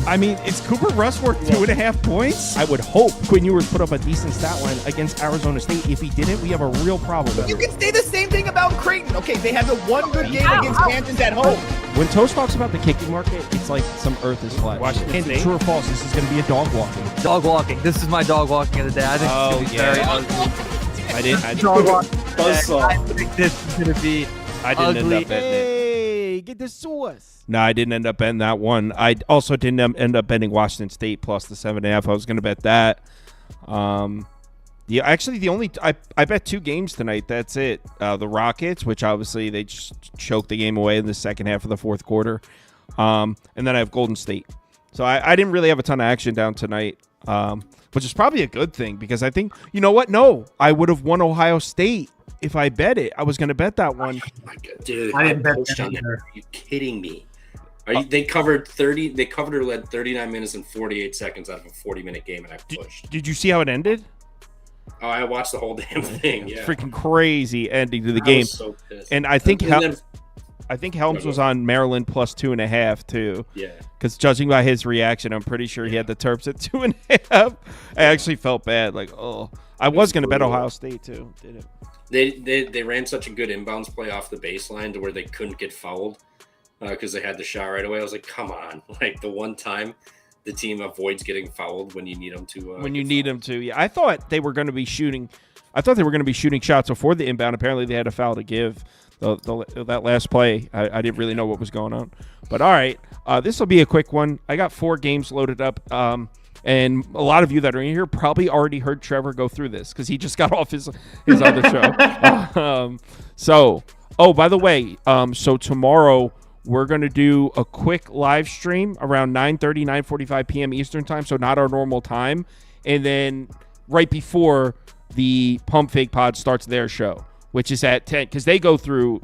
I mean, is Cooper Rush worth 2.5 points? I would hope Quinn Ewers put up a decent stat line against Arizona State. If he didn't, we have a real problem. You can say the same thing about Creighton. Okay, they had the one good game against Kansas at home. When Toast talks about the kicking market, it's like some earth is flat. Washington State. True or false, this is going to be a dog walking. Dog walking. This is my dog walking of the day. I think it's going to be very ugly. I didn't. Dog walking. Buzzsaw. I think this is going to be I didn't ugly. end up betting it. Hey, get the sauce. No, I didn't end up betting that one. I also didn't end up betting Washington State plus the 7.5. I was going to bet that. Yeah, actually, I bet 2 games tonight. That's it. The Rockets, which obviously they just choked the game away in the second half of the fourth quarter. And then I have Golden State. So I didn't really have a ton of action down tonight, which is probably a good thing because I think, you know what? No, I would have won Ohio State if I bet it. I was going to bet that one. Oh my God, dude, I didn't bet pushed that on that. either. Are you kidding me? They covered 30. They covered or led 39 minutes and 48 seconds out of a 40-minute game, and I pushed. Did you see how it ended? Oh, I watched the whole damn thing. Yeah, Freaking crazy ending to the I game. was so pissed. And I think then- I think Helms was on Maryland plus 2.5 too. yeah. Because judging by his reaction, I'm pretty sure he had the Terps at 2.5. I actually felt bad. Like, oh, I was going to bet Ohio State too. Didn't. They ran such a good inbounds play off the baseline to where they couldn't get fouled because they had the shot right away. I was like, come on. Like the one time the team avoids getting fouled when you need them to. When you need them to. Yeah, I thought they were going to be shooting. I thought they were going to be shooting shots before the inbound. Apparently they had a foul to give. That last play, I didn't really know what was going on. But all right, this will be a quick one. I got 4 games loaded up. And a lot of you that are in here probably already heard Trevor go through this because he just got off his other show. By the way, so tomorrow we're going to do a quick live stream around 9:30, 9:45 p.m. Eastern time, so not our normal time. And then right before the Pump Fake Pod starts their show, which is at 10, because they go through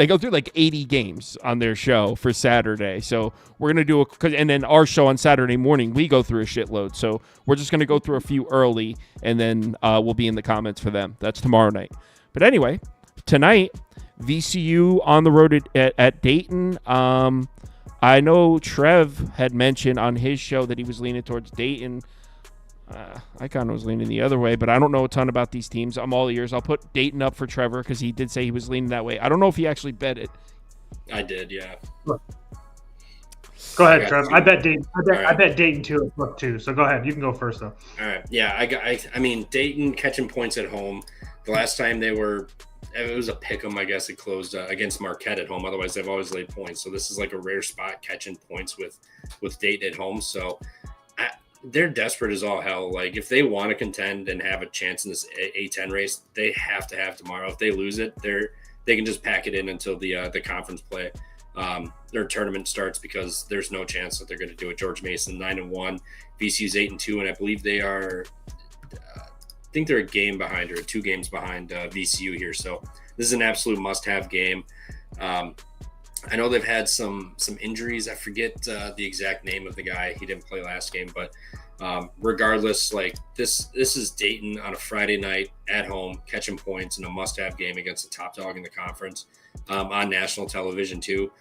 like 80 games on their show for Saturday. So we're going to do and then our show on Saturday morning, we go through a shitload. So we're just going to go through a few early, and then we'll be in the comments for them. That's tomorrow night. But anyway, tonight, VCU on the road at Dayton. I know Trev had mentioned on his show that he was leaning towards Dayton. I kind of was leaning the other way, but I don't know a ton about these teams. I'm all ears. I'll put Dayton up for Trevor because he did say he was leaning that way. I don't know if he actually bet it. I did, yeah. Go ahead, Trev. I bet Dayton. Right. I bet Dayton too. So go ahead. You can go first though. All right. Yeah, I mean, Dayton catching points at home. The last time it was a pick 'em, I guess. It closed against Marquette at home. Otherwise, they've always laid points. So this is like a rare spot catching points with Dayton at home. So they're desperate as all hell. Like if they want to contend and have a chance in this A10 race, they have to have tomorrow. If they lose it, they can just pack it in until the conference play. Their tournament starts because there's no chance that they're going to do it. George Mason 9-1, VCU's 8-2, and I believe they are. I think they're a game behind or 2 games behind VCU here. So this is an absolute must-have game. I know they've had some injuries. I forget the exact name of the guy. He didn't play last game, but regardless, like this is Dayton on a Friday night at home, catching points in a must-have game against the top dog in the conference on national television too.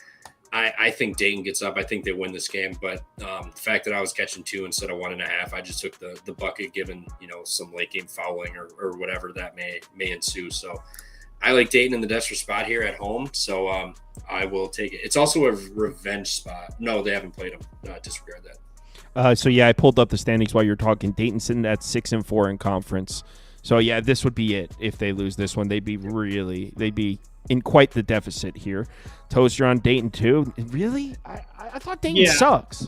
I think Dayton gets up. I think they win this game, but the fact that I was catching 2 instead of 1.5, I just took the bucket given some late game fouling or whatever that may ensue. So I like Dayton in the desperate spot here at home, so I will take it. It's also a revenge spot. No, they haven't played them. Disregard that. So yeah, I pulled up the standings while you were talking. Dayton sitting at 6-4 in conference. So yeah, this would be it. If they lose this one, they'd be in quite the deficit here. Toast, you're on Dayton too. Really? I thought Dayton sucks.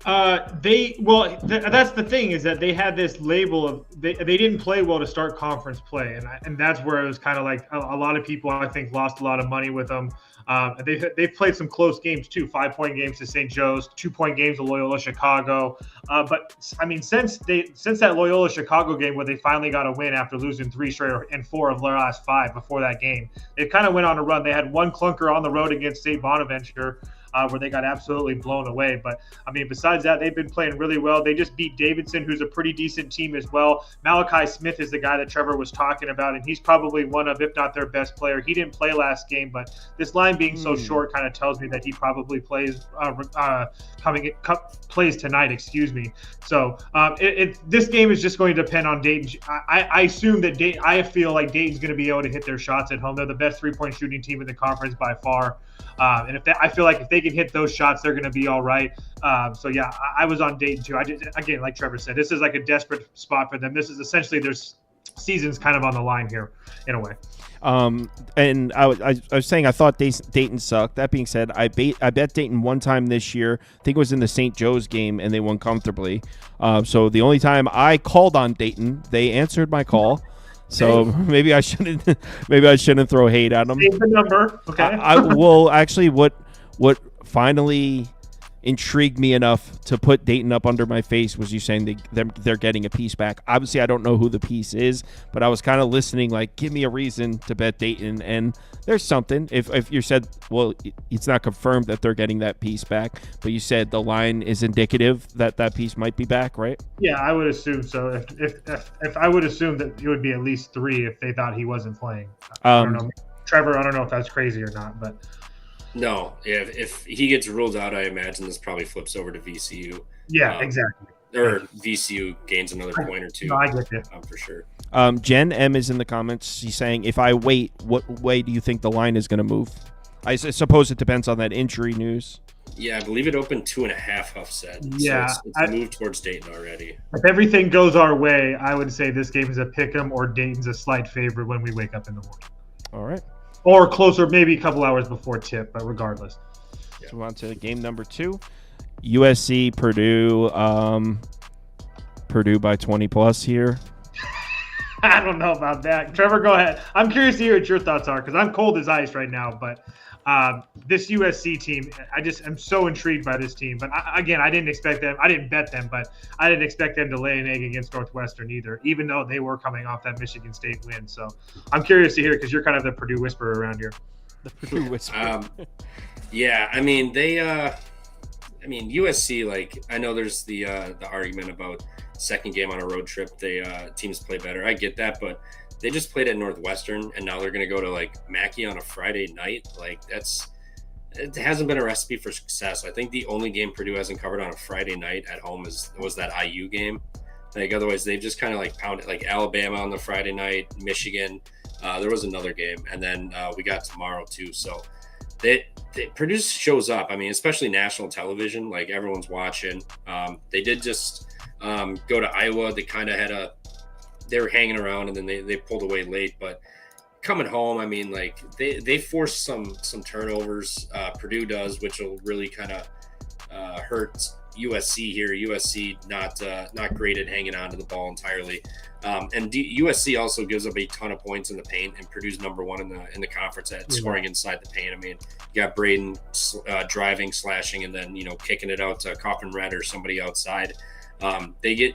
That's the thing is that they had this label of they didn't play well to start conference play, and that's where it was kind of like a lot of people I think lost a lot of money with them. They've played some close games too, 5-point games to St. Joe's, 2-point games to Loyola Chicago. But I mean, since that Loyola Chicago game where they finally got a win after losing 3 straight and 4 of their last 5 before that game, they kind of went on a run. They had one clunker on the road against St. Bonaventure. where they got absolutely blown away. But I mean, besides that, they've been playing really well. They just beat Davidson, who's a pretty decent team as well. Malachi Smith is the guy that Trevor was talking about, and he's probably one of, if not their best player. He didn't play last game, but this line being so short kind of tells me that he probably plays plays tonight. Excuse me. So this game is just going to depend on Dayton. I assume that I feel like Dayton's going to be able to hit their shots at home. They're the best three-point shooting team in the conference by far. And I feel like if they can hit those shots, they're going to be all right. So yeah, I was on Dayton too. Again, like Trevor said, this is like a desperate spot for them. This is essentially their season's kind of on the line here in a way. And I was saying I thought Dayton sucked. That being said, I bet Dayton one time this year. I think it was in the St. Joe's game, and they won comfortably. So the only time I called on Dayton, they answered my call. So maybe I shouldn't throw hate at them. Save the number, okay? I will actually. What finally intrigued me enough to put Dayton up under my face was you saying they're getting a piece back. Obviously, I don't know who the piece is, but I was kind of listening, like, give me a reason to bet Dayton. And there's something. If you said, well, it's not confirmed that they're getting that piece back, but you said the line is indicative that that piece might be back, right? Yeah, I would assume so. If I would assume that it would be at least 3 if they thought he wasn't playing. I don't know, Trevor. I don't know if that's crazy or not, but. No, if he gets ruled out, I imagine this probably flips over to VCU. Yeah, exactly. Or VCU gains another point or two. No, I get you. For sure. Jen M is in the comments. She's saying, if I wait, what way do you think the line is going to move? I suppose it depends on that injury news. Yeah, I believe it opened 2.5, Huff said. Yeah. So it's moved towards Dayton already. If everything goes our way, I would say this game is a pick'em or Dayton's a slight favorite when we wake up in the morning. All right. Or closer, maybe a couple hours before tip, but regardless. So we're on to game number 2. USC, Purdue. Purdue by 20 plus here. I don't know about that. Trevor, go ahead. I'm curious to hear what your thoughts are because I'm cold as ice right now. But this USC team, I'm so intrigued by this team. But I didn't expect them. I didn't bet them, but I didn't expect them to lay an egg against Northwestern either, even though they were coming off that Michigan State win. So I'm curious to hear because you're kind of the Purdue whisperer around here. The Purdue whisperer. Yeah, I mean USC. Like I know there's the argument about second game on a road trip. Teams play better. I get that, but they just played at Northwestern, and now they're going to go to like Mackey on a Friday night. Like it hasn't been a recipe for success. I think the only game Purdue hasn't covered on a Friday night at home was that IU game. Like otherwise, they've just kind of like pounded like Alabama on the Friday night, Michigan. There was another game, and then we got tomorrow too. So Purdue shows up. I mean, especially national television, like everyone's watching. They did just go to Iowa. They kind of they were hanging around and then they pulled away late, but coming home, I mean, like they forced some turnovers. Purdue does, which will really kind of hurt USC here. USC not great at hanging on to the ball entirely. And USC also gives up a ton of points in the paint, and Purdue's number 1 in the conference at scoring inside the paint. I mean, you got Braden driving, slashing, and then kicking it out to Coffin Red or somebody outside. They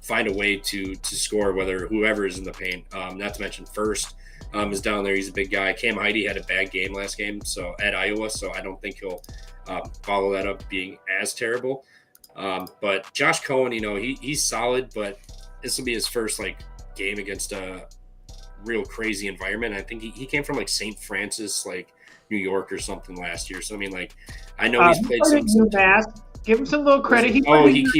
find a way to score whoever is in the paint. Not to mention First is down there. He's a big guy. Cam Heide had a bad game last game, so at Iowa, so I don't think he'll follow that up being as terrible. But Josh Cohen, he's solid, but this will be his first game against a real crazy environment. I think he came from St. Francis, New York or something last year. So I mean, I know he's played some. Give him some little credit. He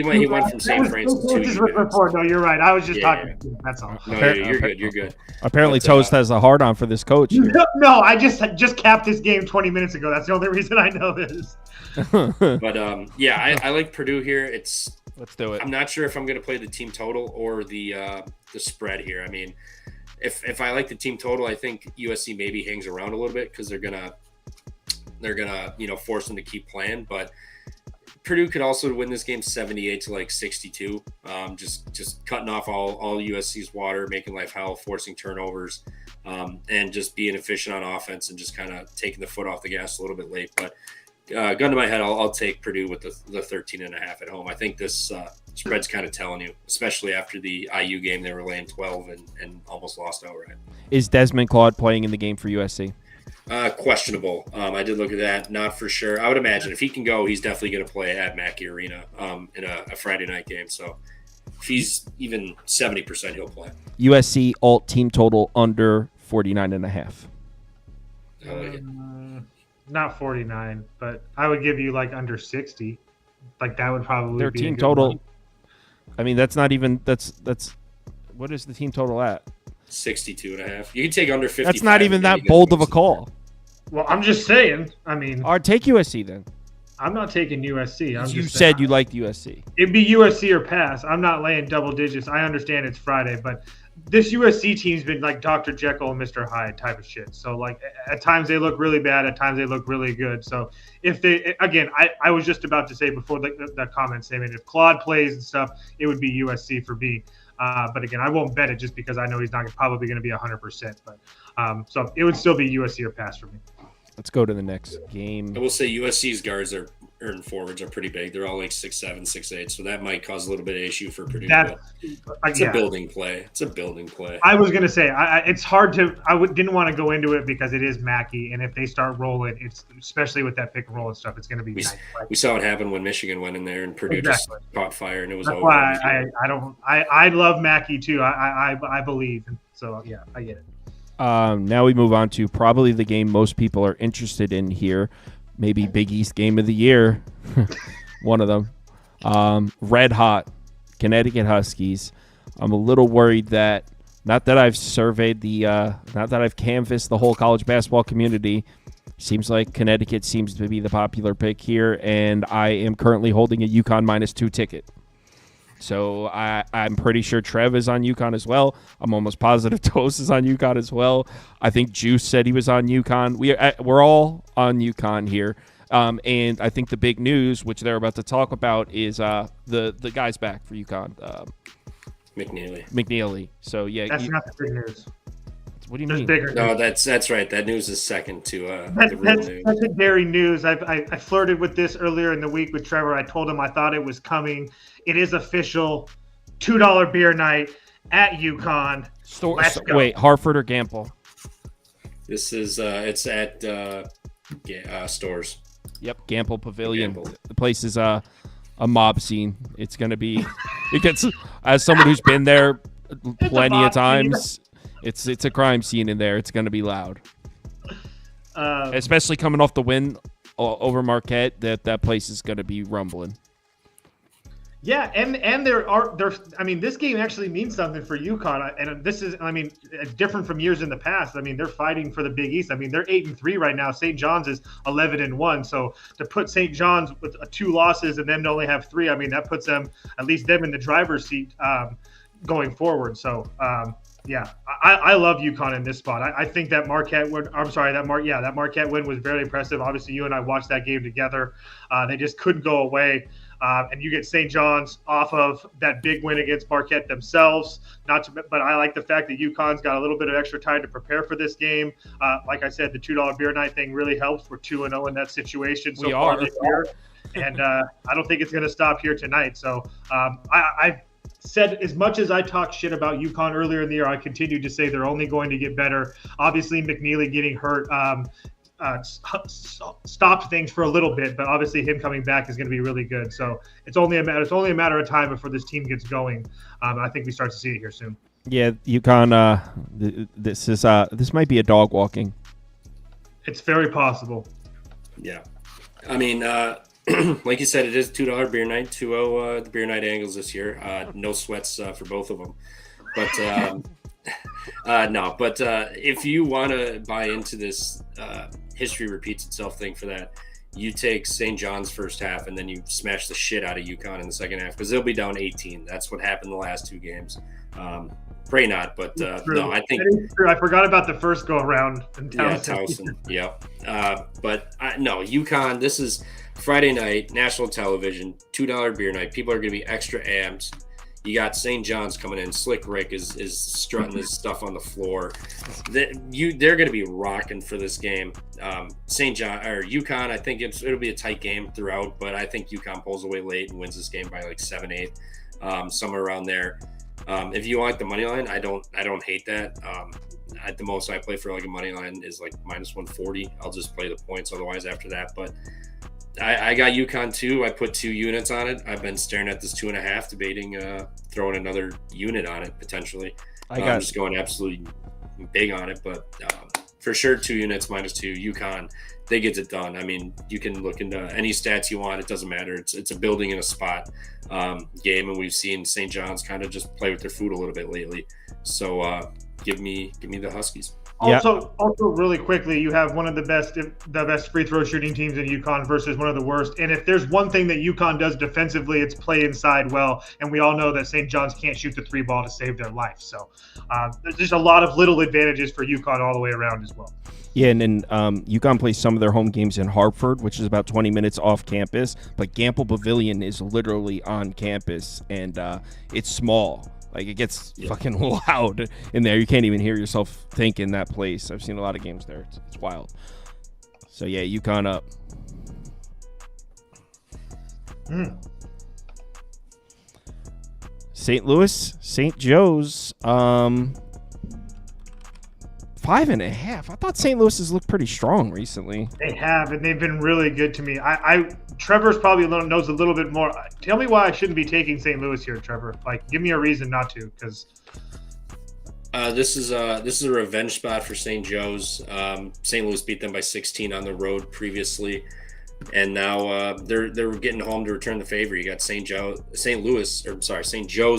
went from St. Francis to UConn. No, you're right. I was just talking. That's all. No, you're good. You're good. Apparently, Toast has a hard on for this coach. No, I just capped this game 20 minutes ago. That's the only reason I know this. But I like Purdue here. Let's do it. I'm not sure if I'm going to play the team total or the spread here. I mean, if I like the team total, I think USC maybe hangs around a little bit because they're gonna force them to keep playing, but. Purdue could also win this game 78 to 62. Just cutting off all USC's water, making life hell, forcing turnovers, and just being efficient on offense and just kind of taking the foot off the gas a little bit late. But gun to my head, I'll take Purdue with the 13.5 at home. I think this spread's kind of telling you, especially after the IU game, they were laying 12 and almost lost outright. Is Desmond Claude playing in the game for USC? Questionable. I did look at that. Not for sure. I would imagine if he can go, he's definitely going to play at Mackey Arena in a Friday night game. So if he's even 70%, he'll play. USC alt team total under 49.5. I like it. Not 49, but I would give you like under 60. Like that would probably Their be team a good total. one. I mean, that's not even. That's what is the team total at? 62.5. You can take under 50. That's not even that bold of a call. Well, I'm just saying. I mean, Or take USC then. I'm not taking USC. You said you liked USC. It'd be USC or pass. I'm not laying double digits. I understand it's Friday, but this USC team's been like Dr. Jekyll and Mr. Hyde type of shit. So like at times they look really bad, at times they look really good. So if they again, I was just about to say before that comment statement, if Claude plays and stuff, it would be USC for me. But again, I won't bet it just because I know he's not probably going to be 100%. But so it would still be USC or pass for me. Let's go to the next game. I will say USC's guards and forwards are pretty big. They're all like 6'7", 6'8", so that might cause a little bit of issue for Purdue. It's a building play. It's a building play. I was going to say, it's hard to – didn't want to go into it because it is Mackey, and if they start rolling, it's especially with that pick and roll and stuff, it's going to be nice. We saw it happen when Michigan went in there and Purdue just caught fire, and it was That's over. Why I love Mackey too. I believe. So, yeah, I get it. Now we move on to probably the game most people are interested in here. Maybe Big East game of the year. One of them. Red hot Connecticut Huskies. I'm a little worried that not that I've surveyed not that I've canvassed the whole college basketball community. Seems like Connecticut seems to be the popular pick here, and I am currently holding a UConn -2 ticket. So I'm pretty sure Trev is on UConn as well. I'm almost positive Toast is on UConn as well. I think Juice said he was on UConn. We're all on UConn here. And I think the big news, which they're about to talk about, is the guy's back for UConn. McNeely. So, yeah. That's not the big news. What do you There's mean? bigger No, news. that's right. That news is second to the real news. That's secondary news. I flirted with this earlier in the week with Trevor. I told him I thought it was coming. It is official. $2 beer night at UConn. Let's go. Wait, Hartford or Gamble? This is it's at Stores. Yep, Gamble Pavilion. Gamble. The place is a mob scene. It's going to be it gets as someone who's been there plenty of times. It's a crime scene in there. It's going to be loud, especially coming off the win over Marquette. That place is going to be rumbling. Yeah, and there are I mean, this game actually means something for UConn, and this is, I mean, different from years in the past. I mean, they're fighting for the Big East. I mean, they're 8-3 right now. St. John's is 11-1. So to put St. John's with 2 losses and them to only have 3, I mean, that puts them, at least them, in the driver's seat going forward. So. Yeah, I love UConn in this spot. I think that Marquette win. That Marquette win was very impressive. Obviously, you and I watched that game together. They just couldn't go away. And you get St. John's off of that big win against Marquette themselves. But I like the fact that UConn's got a little bit of extra time to prepare for this game. Like I said, the $2 beer night thing really helps. We're 2-0 in that situation so far this year, and I don't think it's going to stop here tonight. So I said, as much as I talked shit about UConn earlier in the year, I continue to say they're only going to get better. Obviously, McNeely getting hurt stopped things for a little bit, but obviously him coming back is going to be really good. So it's only a matter of time before this team gets going. I think we start to see it here soon. Yeah, UConn. This might be a dog walking. It's very possible. Yeah, I mean. Like you said, it is $2 beer night, 2-0 the beer night angles this year. No sweats for both of them. But if you want to buy into this history repeats itself thing for that, you take St. John's first half and then you smash the shit out of UConn in the second half because they'll be down 18. That's what happened the last 2 games. Pray not, but no, I think that is true. I forgot about the first go around in Towson. Yeah. No, UConn, this is Friday night, national television, $2 beer night. People are going to be extra amped. You got St. John's coming in. Slick Rick is strutting his stuff on the floor. They're going to be rocking for this game. St. John or UConn, I think it'll be a tight game throughout, but I think UConn pulls away late and wins this game by like 7-8, somewhere around there. If you like the money line, I don't hate that. at the most I play for like a money line is like minus 140. I'll just play the points otherwise after that. But I got UConn too. I put 2 units on it. I've been staring at this 2.5, debating throwing another unit on it potentially. I'm just going absolutely big on it, but for sure 2 units minus 2. UConn, they get it done. I mean, you can look into any stats you want. It doesn't matter. It's a building in a spot game, and we've seen St. John's kind of just play with their food a little bit lately. So give me the Huskies. Also, really quickly, you have one of the best free throw shooting teams in UConn versus one of the worst. And if there's one thing that UConn does defensively, it's play inside well. And we all know that St. John's can't shoot the 3 ball to save their life. So there's just a lot of little advantages for UConn all the way around as well. Yeah, and then UConn plays some of their home games in Hartford, which is about 20 minutes off campus. But Gamble Pavilion is literally on campus, and it's small. Like, it gets fucking loud in there. You can't even hear yourself think in that place. I've seen a lot of games there. It's wild. So, yeah, UConn up. St. Louis, St. Joe's, 5.5. I thought St. Louis has looked pretty strong recently. They have, and they've been really good to me. Trevor's probably knows a little bit more. Tell me why I shouldn't be taking St. Louis here, Trevor. Like, give me a reason not to, because this is a revenge spot for St. Joe's. St. Louis beat them by 16 on the road previously, and now they're getting home to return the favor. You got St. Joe's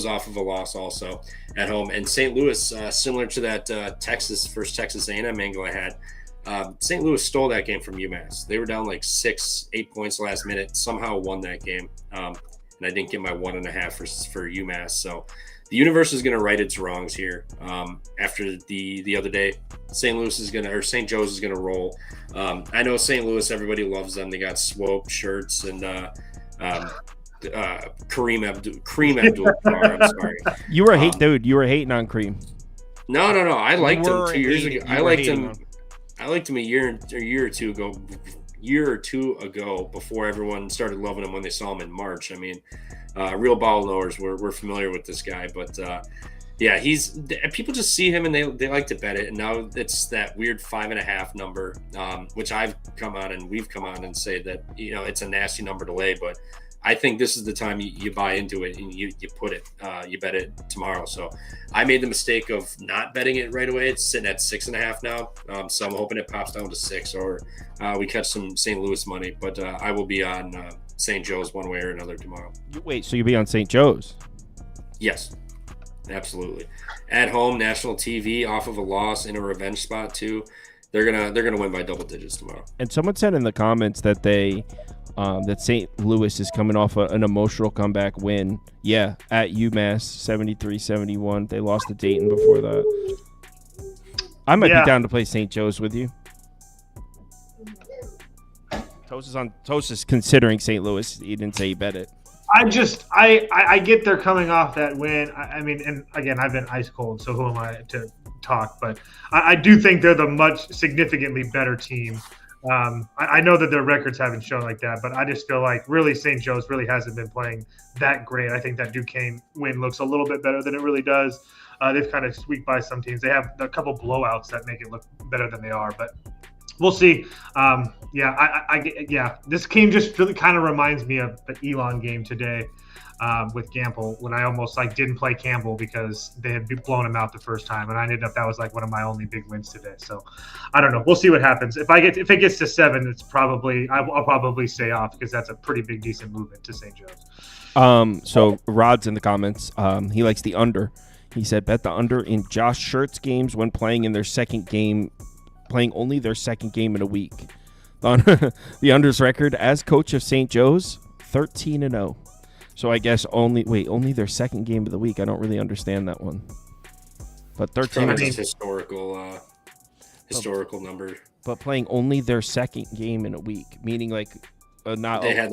off of a loss also at home, and St. Louis, similar to that Texas A&M angle I had. St. Louis stole that game from UMass. They were down like 6-8 points last minute, somehow won that game. And I didn't get my 1.5 for UMass. So the universe is going to right its wrongs here. After the other day, St. Joe's is going to roll. I know St. Louis, everybody loves them. They got Swope shirts and Kareem Abdul-Jabbar. I'm sorry. You were dude. You were hating on Kareem. No. I liked him 2 years ago. I liked him a year or two ago before everyone started loving him when they saw him in March. I mean, real ball knowers we're familiar with this guy, but yeah, people just see him and they like to bet it, and now it's that weird 5.5 number, which we've come on and say that it's a nasty number to lay, but I think this is the time you buy into it and you put it, you bet it tomorrow. So I made the mistake of not betting it right away. It's sitting at 6.5 now. So I'm hoping it pops down to 6 or we catch some St. Louis money, but I will be on St. Joe's one way or another tomorrow. Wait, so you'll be on St. Joe's? Yes, absolutely. At home, national TV, off of a loss in a revenge spot too. They're gonna win by double digits tomorrow. And someone said in the comments that that St. Louis is coming off an emotional comeback win. Yeah, at UMass, 73-71. They lost to Dayton before that. I might be down to play St. Joe's with you. Toast is considering St. Louis. He didn't say he bet it. I get they're coming off that win. I mean, and again, I've been ice cold, so who am I to talk? But I do think they're the much significantly better team. I know that their records haven't shown like that, but I just feel like really St. Joe's really hasn't been playing that great. I think that Duquesne win looks a little bit better than it really does. They've kind of squeaked by some teams. They have a couple blowouts that make it look better than they are, but we'll see. This game just really kind of reminds me of the Elon game today with Gamble when I almost didn't play Campbell because they had blown him out the first time, and I ended up that was one of my only big wins today. So I don't know. We'll see what happens. If it gets to 7, it's probably I'll probably stay off because that's a pretty big decent movement to St. Joe's. So Rod's in the comments. He likes the under. He said bet the under in Josh Schertz games when playing only their second game in a week. The under's record as coach of St. Joe's, 13-0. So I guess only their second game of the week. I don't really understand that one. But 13 is historical number. But playing only their second game in a week, meaning not they had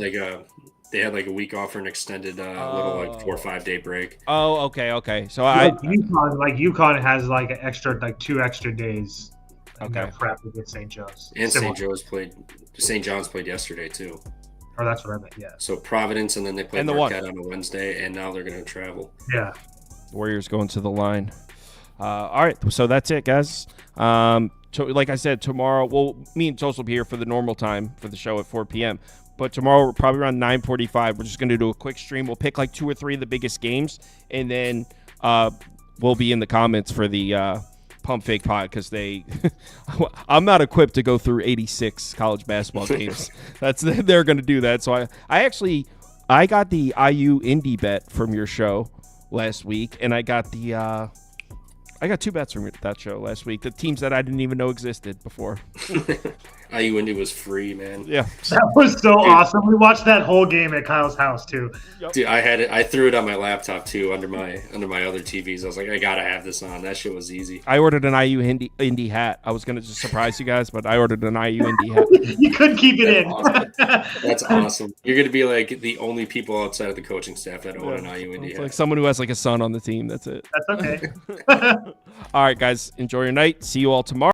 a week off for an extended little 4 or 5 day break. Oh, okay. So UConn has an extra 2 extra days. Okay. Prep against St. Joe's. And St. John's played yesterday too. Oh, that's what I meant. Yeah. So Providence, and then they played Marquette on a Wednesday, and now they're going to travel. Yeah. Warriors going to the line. All right, so that's it, guys. Like I said, tomorrow, well, me and Toast will be here for the normal time for the show at 4 p.m. But tomorrow, probably around 9:45, we're just going to do a quick stream. We'll pick like 2 or 3 of the biggest games, and then we'll be in the comments for the Pump Fake Pod because I'm not equipped to go through 86 college basketball games. They're going to do that. So I got the IU Indy bet from your show last week, and I got 2 bets from that show last week. The teams that I didn't even know existed before. IU Indy was free, man. Yeah, that was so awesome. We watched that whole game at Kyle's house too. Yep. Dude, I threw it on my laptop too under my other TVs. I was like, I gotta have this on. That shit was easy. I ordered an IU Indy hat. I was gonna just surprise you guys, but I ordered an IU Indy hat. You couldn't keep it in. Awesome. That's awesome. You're gonna be like the only people outside of the coaching staff that own an IU Indy It's hat. like someone who has like a son on the team. That's it. That's okay. All right, guys, enjoy your night. See you all tomorrow.